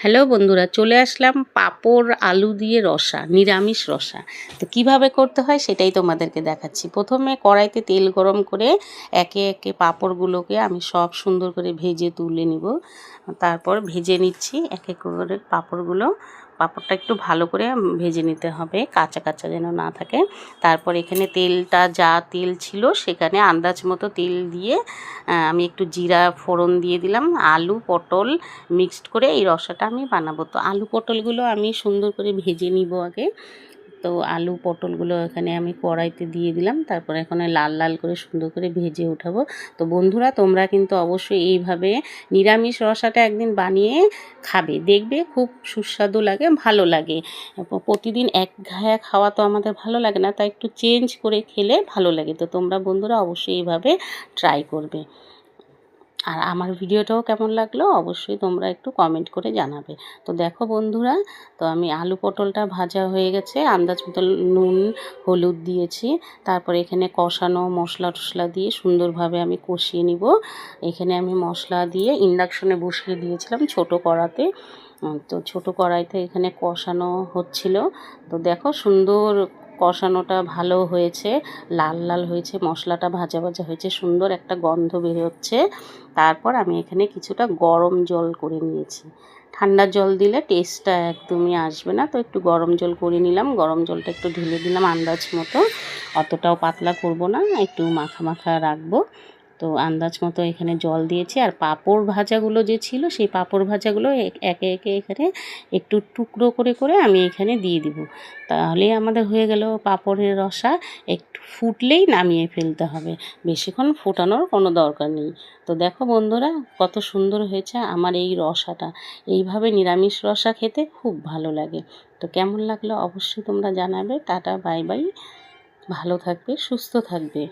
Hello বন্ধুরা, চলে আসলাম পাঁপড় আলু দিয়ে রসা, নিরামিষ রসা। তো কিভাবে করতে হয় সেটাই তোমাদেরকে দেখাচ্ছি। প্রথমে কড়াইতে তেল গরম করে একে একে পাঁপড়গুলোকে আমি সব সুন্দর করে ভেজে তুলে নিব। তারপর ভেজে নিচ্ছি এক এক করে পাঁপড়টা একটু ভালো করে ভেজে নিতে হবে, কাঁচা কাঁচা যেন না থাকে। তারপর এখানে তেলটা যা তেল ছিল সেখানে আন্দাজ মতো তেল দিয়ে আমি একটু জিরা ফোড়ন দিয়ে দিলাম। আলু পটল মিক্সড করে এই রসাটা আমি বানাবো। তো আলু পটলগুলো আমি সুন্দর করে ভেজে নিব আগে। তো আলু পটলগুলো এখানে আমি কড়াইতে দিয়ে দিলাম। তারপরে এখানে লাল লাল করে সুন্দর করে ভেজে উঠাবো। তো বন্ধুরা, তোমরা কিন্তু অবশ্যই এইভাবে নিরামিষ রসাটা একদিন বানিয়ে খাবে, দেখবে খুব সুস্বাদু লাগে, ভালো লাগে। প্রতিদিন একঘেয়ে খাওয়া তো আমাদের ভালো লাগে না, তাই একটু চেঞ্জ করে খেলে ভালো লাগে। তো তোমরা বন্ধুরা অবশ্যই এইভাবে ট্রাই করবে। আর আমার ভিডিওটাও কেমন লাগলো অবশ্যই তোমরা একটু কমেন্ট করে জানাবে। তো দেখো বন্ধুরা, তো আমি আলু পটলটা ভাজা হয়ে গেছে, আন্দাজ মতো নুন হলুদ দিয়েছি। তারপরে এখানে কষানো মশলা টশলা দিয়ে সুন্দরভাবে আমি কষিয়ে নিব। এখানে আমি মশলা দিয়ে ইন্ডাকশনে বসিয়ে দিয়েছিলাম ছোট কড়াতে। তো ছোট কড়াইতে এখানে কষানো হচ্ছিল। তো দেখো সুন্দর কষানোটা ভালো হয়েছে, লাল লাল হয়েছে, মশলাটা ভাজা ভাজা হয়েছে, সুন্দর একটা গন্ধ বেরোচ্ছে। তারপর আমি এখানে কিছুটা গরম জল করে নিয়েছি। ঠান্ডা জল দিলে টেস্টটা একদমই আসবে না, তো একটু গরম জল করে নিলাম। গরম জলটা একটু ঢেলে দিলাম আন্দাজ মতো, অতটাও পাতলা করব না, একটু মাখা মাখা রাখবো। তো আন্দাজ মতো এখানে জল দিয়েছি। আর পাঁপড় ভাজাগুলো যে ছিল সেই পাঁপড় ভাজাগুলো একে একে এখানে একটু টুকরো করে করে আমি এখানে দিয়ে দিব। তাহলেই আমাদের হয়ে গেল পাঁপড়ের রসা। একটু ফুটলেই নামিয়ে ফেলতে হবে, বেশিক্ষণ ফোটানোর কোনো দরকার নেই। তো দেখো বন্ধুরা, কত সুন্দর হয়েছে আমার এই রসাটা। এইভাবে নিরামিষ রসা খেতে খুব ভালো লাগে। তো কেমন লাগলো অবশ্যই তোমরা জানাবে। টাটা, বাই বাই, ভালো থাকবে, সুস্থ থাকবে।